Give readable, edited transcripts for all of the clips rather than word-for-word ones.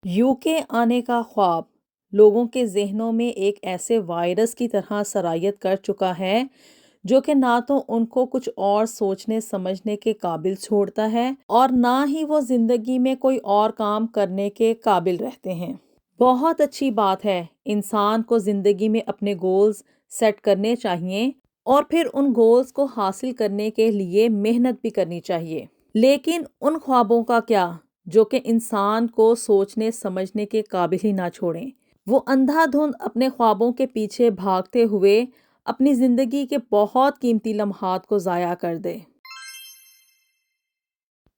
UK आने का ख्वाब लोगों के ज़हनों में एक ऐसे वायरस की तरह सरायत कर चुका है जो कि ना तो उनको कुछ और सोचने समझने के काबिल छोड़ता है और ना ही वो ज़िंदगी में कोई और काम करने के काबिल रहते हैं। बहुत अच्छी बात है, इंसान को ज़िंदगी में अपने गोल्स सेट करने चाहिए और फिर उन गोल्स को हासिल करने के लिए मेहनत भी करनी चाहिए। लेकिन उन ख्वाबों का क्या जो कि इंसान को सोचने समझने के काबिल ही ना छोड़ें। वो अंधाधुंध अपने ख्वाबों के पीछे भागते हुए अपनी ज़िंदगी के बहुत कीमती लम्हात को ज़ाया कर दे।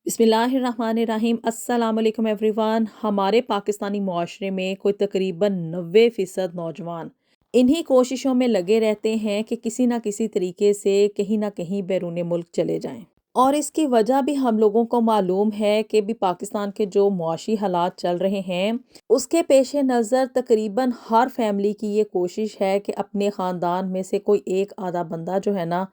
बिस्मिल्लाहिर्रहमानिर्रहीम। अस्सलाम वालेकुम एवरीवन। हमारे पाकिस्तानी मुआशरे में कोई तकरीबन 90% नौजवान इन्हीं कोशिशों में लगे रहते हैं कि किसी ना किसी तरीके से कहीं ना कहीं बैरून मुल्क चले जाएं। और इसकी वजह भी हम लोगों को मालूम है कि भी पाकिस्तान के जो मुआशी हालात चल रहे हैं उसके पेश नज़र तकरीबन हर फैमिली की ये कोशिश है कि अपने ख़ानदान में से कोई एक आधा बंदा जो है ना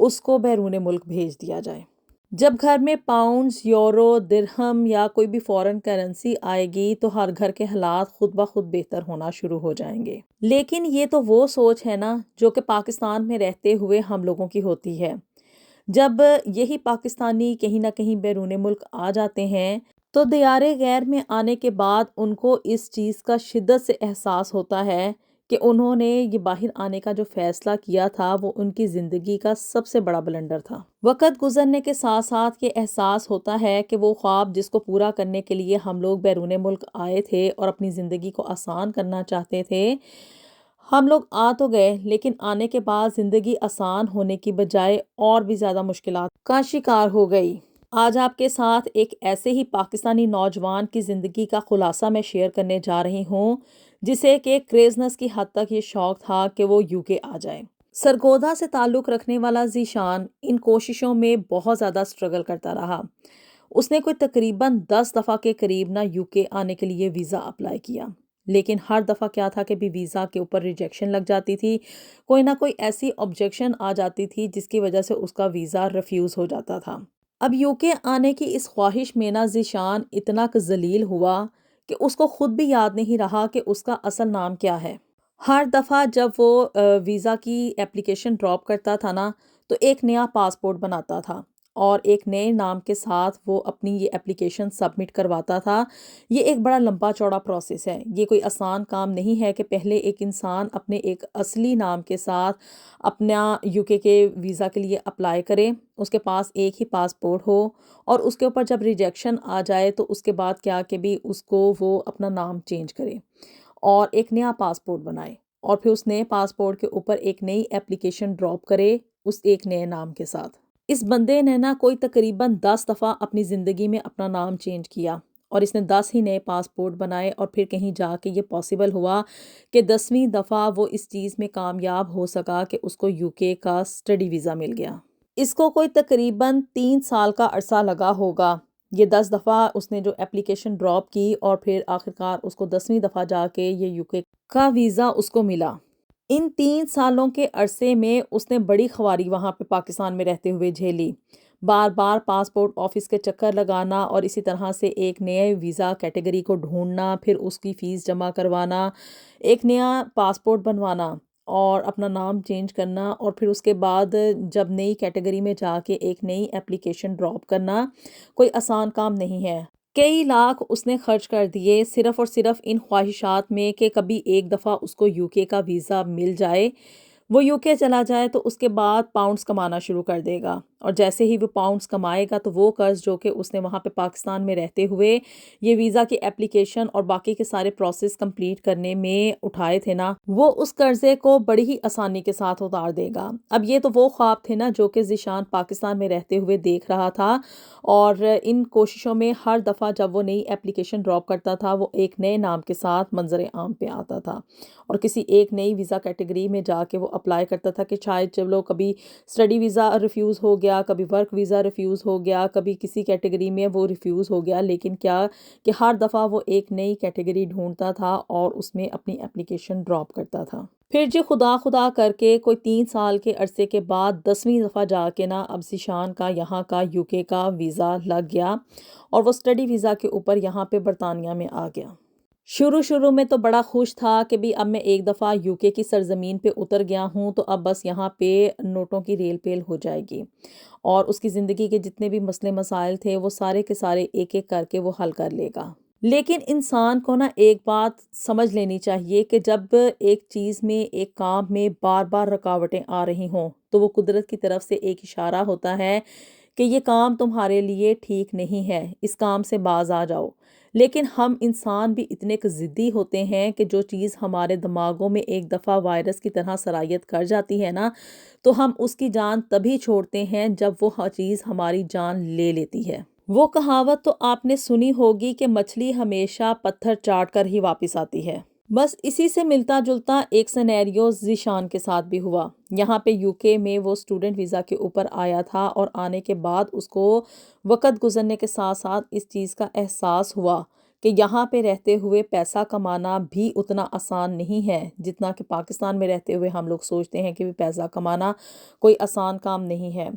उसको बैरून मुल्क भेज दिया जाए। जब घर में पाउंड्स, यूरो, दिरहम या कोई भी फॉरेन करेंसी आएगी तो हर घर के हालात खुद ब खुद बेहतर होना शुरू हो जाएंगे। लेकिन ये तो वो सोच है ना जो कि पाकिस्तान में रहते हुए हम लोगों की होती है। जब यही पाकिस्तानी कहीं ना कहीं बैरून मुल्क आ जाते हैं तो दियारे गैर में आने के बाद उनको इस चीज़ का शिद्दत से एहसास होता है कि उन्होंने ये बाहर आने का जो फैसला किया था वो उनकी ज़िंदगी का सबसे बड़ा ब्लंडर था। वक्त गुजरने के साथ साथ ये एहसास होता है कि वो ख्वाब जिसको पूरा करने के लिए हम लोग बैरून मुल्क आए थे और अपनी ज़िंदगी को आसान करना चाहते थे, हम लोग आ तो गए लेकिन आने के बाद ज़िंदगी आसान होने की बजाय और भी ज़्यादा मुश्किलात का शिकार हो गई। आज आपके साथ एक ऐसे ही पाकिस्तानी नौजवान की ज़िंदगी का खुलासा मैं शेयर करने जा रही हूँ जिसे कि क्रेजनेस की हद तक ये शौक था कि वो यूके आ जाए। सरगोदा से ताल्लुक़ रखने वाला ज़ीशान इन कोशिशों में बहुत ज़्यादा स्ट्रगल करता रहा। उसने कोई तकरीबन 10 दफ़ा के करीब ना यूके आने के लिए वीज़ा अप्लाई किया, लेकिन हर दफ़ा क्या था कि भी वीज़ा के ऊपर रिजेक्शन लग जाती थी, कोई ना कोई ऐसी ऑब्जेक्शन आ जाती थी जिसकी वजह से उसका वीज़ा रिफ्यूज़ हो जाता था। अब यूके आने की इस ख्वाहिश में ना ज़ीशान इतना ज़लील हुआ कि उसको खुद भी याद नहीं रहा कि उसका असल नाम क्या है। हर दफ़ा जब वो वीज़ा की एप्लीकेशन ड्रॉप करता था ना तो एक नया पासपोर्ट बनाता था और एक नए नाम के साथ वो अपनी ये एप्लीकेशन सबमिट करवाता था। ये एक बड़ा लंबा चौड़ा प्रोसेस है, ये कोई आसान काम नहीं है कि पहले एक इंसान अपने एक असली नाम के साथ अपना यूके के वीज़ा के लिए अप्लाई करे, उसके पास एक ही पासपोर्ट हो और उसके ऊपर जब रिजेक्शन आ जाए तो उसके बाद क्या कि भी उसको वो अपना नाम चेंज करे और एक नया पासपोर्ट बनाए और फिर उस नए पासपोर्ट के ऊपर एक नई एप्लीकेशन ड्रॉप करे उस एक नए नाम के साथ। इस बंदे ने ना कोई तकरीबन 10 दफ़ा अपनी ज़िंदगी में अपना नाम चेंज किया और इसने 10 ही नए पासपोर्ट बनाए और फिर कहीं जाके ये पॉसिबल हुआ कि 10वीं दफ़ा वो इस चीज़ में कामयाब हो सका कि उसको यूके का स्टडी वीज़ा मिल गया। इसको कोई तकरीबन 3 साल का अरसा लगा होगा। ये 10 दफ़ा उसने जो एप्लीकेशन ड्रॉप की और फिर आखिरकार उसको 10वीं दफ़ा जाके ये यूके का वीज़ा उसको मिला। इन 3 सालों के अरसे में उसने बड़ी ख्वारी वहाँ पे पाकिस्तान में रहते हुए झेली। बार-बार पासपोर्ट ऑफ़िस के चक्कर लगाना और इसी तरह से एक नए वीज़ा कैटेगरी को ढूँढना, फिर उसकी फ़ीस जमा करवाना, एक नया पासपोर्ट बनवाना और अपना नाम चेंज करना और फिर उसके बाद जब नई कैटेगरी में जाके एक नई एप्लीकेशन ड्रॉप करना, कोई आसान काम नहीं है। कई लाख उसने खर्च कर दिए सिर्फ़ और सिर्फ़ इन ख्वाहिशात में कि कभी एक दफ़ा उसको यूके का वीज़ा मिल जाए। वो यूके चला जाए तो उसके बाद पाउंड्स कमाना शुरू कर देगा और जैसे ही वो पाउंड्स कमाएगा तो वो कर्ज़ जो कि उसने वहाँ पे पाकिस्तान में रहते हुए ये वीज़ा की एप्लीकेशन और बाकी के सारे प्रोसेस कंप्लीट करने में उठाए थे ना, वो उस कर्ज़े को बड़ी ही आसानी के साथ उतार देगा। अब ये तो वो ख्वाब थे ना जो कि ज़ीशान पाकिस्तान में रहते हुए देख रहा था और इन कोशिशों में हर दफ़ा जब वो नई एप्लीकेशन ड्रॉप करता था वो एक नए नाम के साथ मंज़र आम पे आता था और किसी एक नई वीज़ा कैटेगरी में जाके वो अप्लाई करता था कि शायद चलो कभी स्टडी वीज़ा रिफ्यूज़ हो गया, कभी वर्क वीज़ा रिफ्यूज़ हो गया, कभी किसी कैटेगरी में वो रिफ्यूज़ हो गया, लेकिन क्या कि हर दफ़ा वो एक नई कैटेगरी ढूंढता था और उसमें अपनी एप्लीकेशन ड्रॉप करता था। फिर जी खुदा खुदा करके कोई 3 साल के अरसे के बाद 10वीं दफ़ा जाके ना अब ज़ीशान का यहाँ का यूके का वीज़ा लग गया और वो स्टडी वीज़ा के ऊपर यहाँ पे बरतानिया में आ गया। شروع میں تو بڑا خوش تھا کہ بھی اب میں ایک دفعہ یوکے کی سرزمین پہ اتر گیا ہوں تو اب بس یہاں پہ نوٹوں کی ریل پیل ہو جائے گی اور اس کی زندگی کے جتنے بھی مسئلے مسائل تھے وہ سارے کے سارے ایک ایک کر کے وہ حل کر لے گا۔ لیکن انسان کو نا ایک بات سمجھ لینی چاہیے کہ جب ایک چیز میں ایک کام میں بار بار رکاوٹیں آ رہی ہوں تو وہ قدرت کی طرف سے ایک اشارہ ہوتا ہے کہ یہ کام تمہارے لیے ٹھیک نہیں ہے، اس کام سے باز آ جاؤ۔ لیکن ہم انسان بھی اتنے ضدی ہوتے ہیں کہ جو چیز ہمارے دماغوں میں ایک دفعہ وائرس کی طرح سرایت کر جاتی ہے نا تو ہم اس کی جان تبھی چھوڑتے ہیں جب وہ چیز ہماری جان لے لیتی ہے۔ وہ کہاوت تو آپ نے سنی ہوگی کہ مچھلی ہمیشہ پتھر چاٹ کر ہی واپس آتی ہے۔ بس اسی سے ملتا جلتا ایک سینیریو ذیشان کے ساتھ بھی ہوا۔ یہاں پہ یوکے میں وہ اسٹوڈنٹ ویزا کے اوپر آیا تھا اور آنے کے بعد اس کو وقت گزرنے کے ساتھ ساتھ اس چیز کا احساس ہوا کہ یہاں پہ رہتے ہوئے پیسہ کمانا بھی اتنا آسان نہیں ہے جتنا کہ پاکستان میں رہتے ہوئے ہم لوگ سوچتے ہیں کہ پیسہ کمانا کوئی آسان کام نہیں ہے۔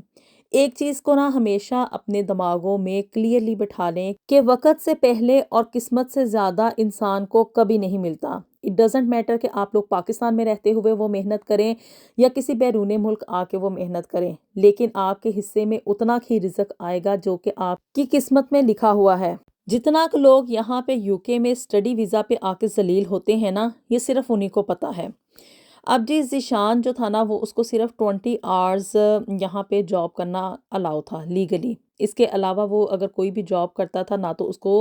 ایک چیز کو نا ہمیشہ اپنے دماغوں میں کلیئرلی بٹھا لیں کہ وقت سے پہلے اور قسمت سے زیادہ انسان کو کبھی نہیں ملتا۔ اٹ ڈزنٹ میٹر کہ آپ لوگ پاکستان میں رہتے ہوئے وہ محنت کریں یا کسی بیرون ملک آ کے وہ محنت کریں، لیکن آپ کے حصے میں اتنا ہی رزق آئے گا جو کہ آپ کی قسمت میں لکھا ہوا ہے۔ جتنا کہ لوگ یہاں پہ یوکے میں اسٹڈی ویزا پہ آ کے ذلیل ہوتے ہیں نا، یہ صرف انہی کو پتا ہے۔ اب جی ذیشان جو تھا نا وہ اس کو صرف 20 آورز یہاں پہ جاب کرنا الاؤ تھا لیگلی۔ اس کے علاوہ وہ اگر کوئی بھی جاب کرتا تھا نہ تو اس کو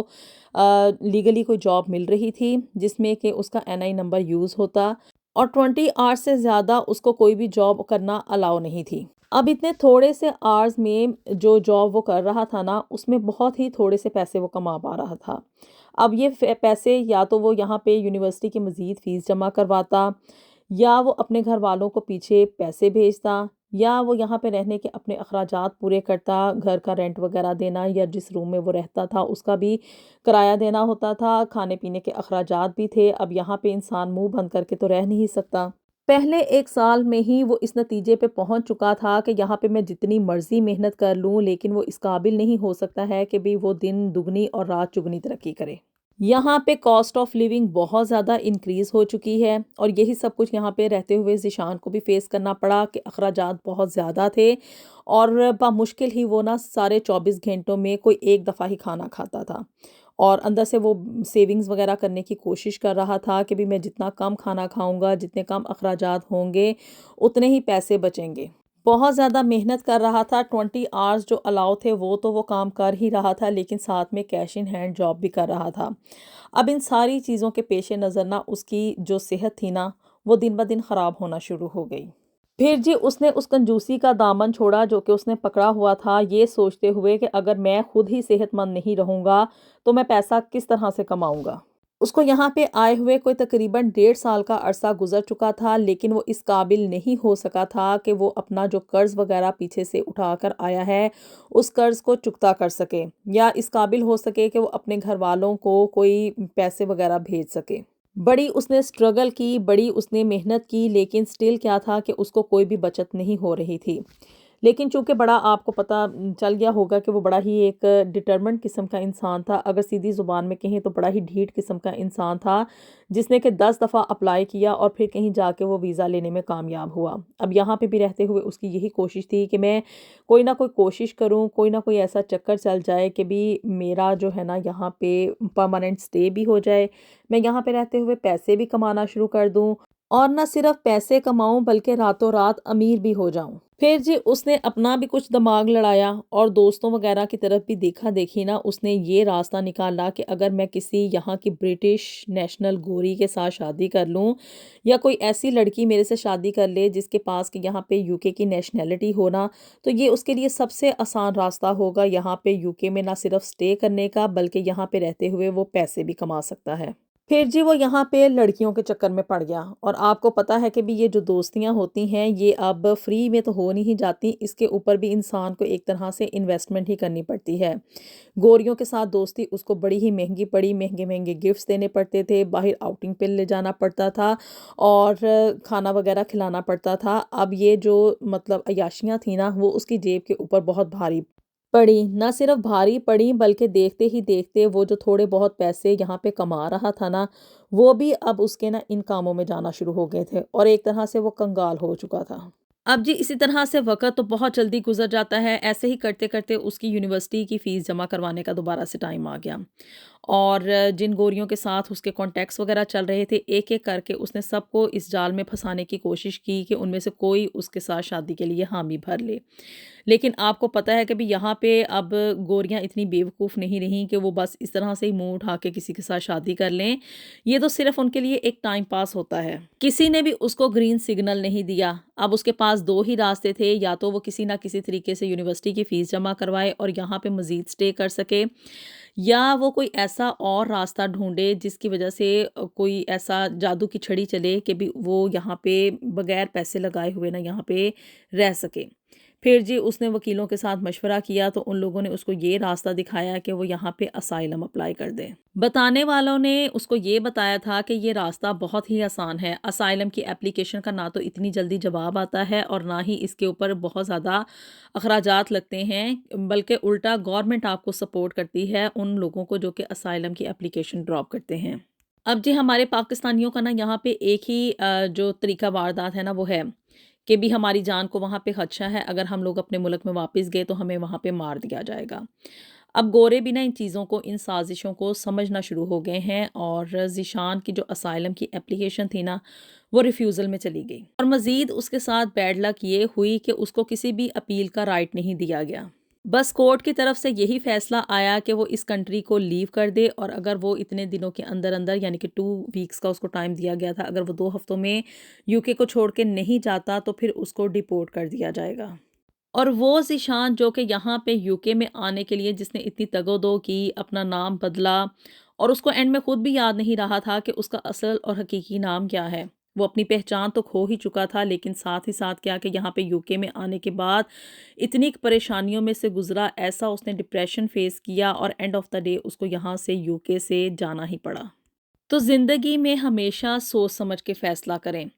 لیگلی کوئی جاب مل رہی تھی جس میں کہ اس کا NI نمبر یوز ہوتا، اور 20 آورز سے زیادہ اس کو کوئی بھی جاب کرنا الاؤ نہیں تھی۔ اب اتنے تھوڑے سے آورز میں جو جاب وہ کر رہا تھا نا اس میں بہت ہی تھوڑے سے پیسے وہ کما پا رہا تھا۔ اب یہ پیسے یا تو وہ یہاں پہ یونیورسٹی کی مزید فیس جمع کرواتا، یا وہ اپنے گھر والوں کو پیچھے پیسے بھیجتا، یا وہ یہاں پہ رہنے کے اپنے اخراجات پورے کرتا، گھر کا رینٹ وغیرہ دینا یا جس روم میں وہ رہتا تھا اس کا بھی کرایہ دینا ہوتا تھا، کھانے پینے کے اخراجات بھی تھے۔ اب یہاں پہ انسان منہ بند کر کے تو رہ نہیں سکتا۔ پہلے 1 سال میں ہی وہ اس نتیجے پہ پہنچ چکا تھا کہ یہاں پہ میں جتنی مرضی محنت کر لوں لیکن وہ اس قابل نہیں ہو سکتا ہے کہ بھی وہ دن دگنی اور رات چگنی ترقی کرے۔ یہاں پہ کاسٹ آف لیونگ بہت زیادہ انکریز ہو چکی ہے اور یہی سب کچھ یہاں پہ رہتے ہوئے ذیشان کو بھی فیس کرنا پڑا کہ اخراجات بہت زیادہ تھے اور بمشکل ہی وہ نا سارے 24 گھنٹوں میں کوئی ایک دفعہ ہی کھانا کھاتا تھا، اور اندر سے وہ سیونگز وغیرہ کرنے کی کوشش کر رہا تھا کہ بھی میں جتنا کم کھانا کھاؤں گا، جتنے کم اخراجات ہوں گے اتنے ہی پیسے بچیں گے۔ بہت زیادہ محنت کر رہا تھا، 20 آورز جو الاؤ تھے وہ تو وہ کام کر ہی رہا تھا لیکن ساتھ میں کیش ان ہینڈ جاب بھی کر رہا تھا۔ اب ان ساری چیزوں کے پیش نظر نا اس کی جو صحت تھی نا وہ دن بدن خراب ہونا شروع ہو گئی۔ پھر جی اس نے اس کنجوسی کا دامن چھوڑا جو کہ اس نے پکڑا ہوا تھا، یہ سوچتے ہوئے کہ اگر میں خود ہی صحت مند نہیں رہوں گا تو میں پیسہ کس طرح سے کماؤں گا۔ اس کو یہاں پہ آئے ہوئے کوئی تقریباً 1.5 سال کا عرصہ گزر چکا تھا لیکن وہ اس قابل نہیں ہو سکا تھا کہ وہ اپنا جو قرض وغیرہ پیچھے سے اٹھا کر آیا ہے اس قرض کو چکتا کر سکے یا اس قابل ہو سکے کہ وہ اپنے گھر والوں کو کوئی پیسے وغیرہ بھیج سکے۔ بڑی اس نے سٹرگل کی، بڑی اس نے محنت کی، لیکن سٹل کیا تھا کہ اس کو کوئی بھی بچت نہیں ہو رہی تھی۔ لیکن چونکہ بڑا آپ کو پتہ چل گیا ہوگا کہ وہ بڑا ہی ایک ڈٹرمنٹ قسم کا انسان تھا، اگر سیدھی زبان میں کہیں تو بڑا ہی ڈھیٹ قسم کا انسان تھا جس نے کہ 10 دفعہ اپلائی کیا اور پھر کہیں جا کے وہ ویزا لینے میں کامیاب ہوا۔ اب یہاں پہ بھی رہتے ہوئے اس کی یہی کوشش تھی کہ میں کوئی نہ کوئی کوشش کروں، کوئی نہ کوئی ایسا چکر چل جائے کہ بھی میرا جو ہے نا یہاں پہ پرماننٹ سٹے بھی ہو جائے، میں یہاں پہ رہتے ہوئے پیسے بھی کمانا شروع کر دوں اور نہ صرف پیسے کماؤں بلکہ راتوں رات امیر بھی ہو جاؤں۔ پھر جی اس نے اپنا بھی کچھ دماغ لڑایا اور دوستوں وغیرہ کی طرف بھی دیکھا دیکھی نا اس نے یہ راستہ نکالا کہ اگر میں کسی یہاں کی برٹش نیشنل گوری کے ساتھ شادی کر لوں یا کوئی ایسی لڑکی میرے سے شادی کر لے جس کے پاس کہ یہاں پہ یوکے کی نیشنلٹی ہونا، تو یہ اس کے لیے سب سے آسان راستہ ہوگا یہاں پہ یوکے میں نہ صرف سٹے کرنے کا بلکہ یہاں پہ رہتے ہوئے وہ پیسے بھی کما سکتا ہے۔ پھر جی وہ یہاں پہ لڑکیوں کے چکر میں پڑ گیا، اور آپ کو پتہ ہے کہ بھی یہ جو دوستیاں ہوتی ہیں یہ اب فری میں تو ہو نہیں جاتی، اس کے اوپر بھی انسان کو ایک طرح سے انویسٹمنٹ ہی کرنی پڑتی ہے۔ گوریوں کے ساتھ دوستی اس کو بڑی ہی مہنگی پڑی، مہنگے مہنگے گفٹس دینے پڑتے تھے، باہر آؤٹنگ پہ لے جانا پڑتا تھا اور کھانا وغیرہ کھلانا پڑتا تھا۔ اب یہ جو مطلب عیاشیاں تھیں نا وہ اس کی جیب کے اوپر بہت بھاری पड़ी, ना सिर्फ भारी पड़ी बल्कि देखते ही देखते वो जो थोड़े बहुत पैसे यहाँ पे कमा रहा था ना, वो भी अब उसके ना इन कामों में जाना शुरू हो गए थे और एक तरह से वो कंगाल हो चुका था। अब जी इसी तरह से वक़्त तो बहुत जल्दी गुज़र जाता है, ऐसे ही करते-करते उसकी यूनिवर्सिटी की फ़ीस जमा करवाने का दोबारा से टाइम आ गया। और जिन गोरियों के साथ उसके कॉन्टैक्ट्स वग़ैरह चल रहे थे, एक-एक करके उसने सबको इस जाल में फँसाने की कोशिश की कि उनमें से कोई उसके साथ शादी के लिए हामी भर ले। लेकिन आपको पता है कि भई यहाँ पे अब गोरियाँ इतनी बेवकूफ़ नहीं रहीं कि वो बस इस तरह से ही मुँह उठा के किसी के साथ शादी कर लें। ये तो सिर्फ़ उनके लिए एक टाइम पास होता है। किसी ने भी उसको ग्रीन सिग्नल नहीं दिया। अब उसके पास 2 ही रास्ते थे, या तो वो किसी न किसी तरीके से यूनिवर्सिटी की फ़ीस जमा करवाए और यहाँ पे मज़ीद स्टे कर सके, या वो कोई ऐसा और रास्ता ढूँढे जिसकी वज़ह से कोई ऐसा जादू की छड़ी चले कि भी वो यहाँ पे बगैर पैसे लगाए हुए ना यहाँ पे रह सके। फिर जी उसने वकीलों के साथ मशवरा किया तो उन लोगों ने उसको ये रास्ता दिखाया कि वो यहाँ पे असाइलम अप्लाई कर दे। बताने वालों ने उसको ये बताया था कि ये रास्ता बहुत ही आसान है। असाइलम की एप्लीकेशन का ना तो इतनी जल्दी जवाब आता है और ना ही इसके ऊपर बहुत ज़्यादा अखराजात लगते हैं, बल्कि उल्टा गवर्नमेंट आपको सपोर्ट करती है उन लोगों को जो कि असाइलम की एप्लीकेशन ड्रॉप करते हैं। अब जी हमारे पाकिस्तानियों का ना यहाँ पे एक ही जो तरीका वारदात है ना वो है कि भी हमारी जान को वहाँ पे खदशा है, अगर हम लोग अपने मुल्क में वापस गए तो हमें वहाँ पे मार दिया जाएगा। अब गोरे भी ना इन चीज़ों को, इन साजिशों को समझना शुरू हो गए हैं और ज़ीशान की जो असाइलम की एप्लीकेशन थी ना, वो रिफ्यूज़ल में चली गई और मज़ीद उसके साथ बैड लक ये हुई कि उसको किसी भी अपील का राइट नहीं दिया गया। बस कोर्ट की तरफ से यही फैसला आया कि वो इस कंट्री को लीव कर दे और अगर वो इतने दिनों के अंदर-अंदर, यानी कि 2 वीक्स का उसको टाइम दिया गया था, अगर वो 2 हफ्तों में यूके को छोड़ के नहीं जाता तो फिर उसको डिपोर्ट कर दिया जाएगा। और वो ज़ीशान जो कि यहाँ पे यूके में आने के लिए जिसने इतनी तगो-दो की, अपना नाम बदला और उसको एंड में खुद भी याद नहीं रहा था कि उसका असल और हकीकी नाम क्या है। वो अपनी पहचान तो खो ही चुका था, लेकिन साथ ही साथ क्या कि यहाँ पे यूके में आने के बाद इतनी परेशानियों में से गुज़रा, ऐसा उसने डिप्रेशन फ़ेस किया और एंड ऑफ द डे उसको यहाँ से यूके से जाना ही पड़ा। तो ज़िंदगी में हमेशा सोच समझ के फ़ैसला करें।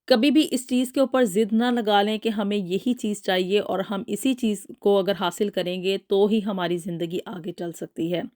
कभी भी इस चीज़ के ऊपर ज़िद ना लगा लें कि हमें यही चीज़ चाहिए और हम इसी चीज़ को अगर हासिल करेंगे तो ही हमारी ज़िंदगी आगे चल सकती है।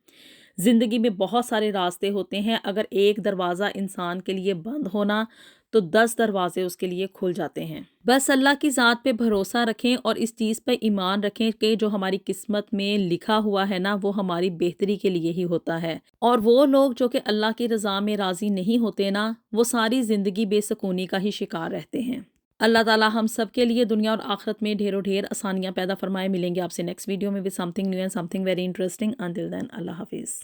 ज़िंदगी में बहुत सारे रास्ते होते हैं, अगर एक दरवाज़ा इंसान के लिए बंद होना तो 10 दरवाजे उसके लिए खुल जाते हैं। बस अल्लाह की ज़ात पे भरोसा रखें और इस चीज़ पे ईमान रखें कि जो हमारी किस्मत में लिखा हुआ है ना, वो हमारी बेहतरी के लिए ही होता है। और वो लोग जो कि अल्लाह की रज़ा में राज़ी नहीं होते ना, वो सारी ज़िंदगी बेसुकूनी का ही शिकार रहते हैं। अल्लाह ताला हम सब के लिए दुनिया और आखिरत में ढेरों ढेर आसानियाँ पैदा फरमाए। मिलेंगे आपसे नेक्स्ट वीडियो में with something new and something very interesting. Until then अल्लाह हाफ़िज़।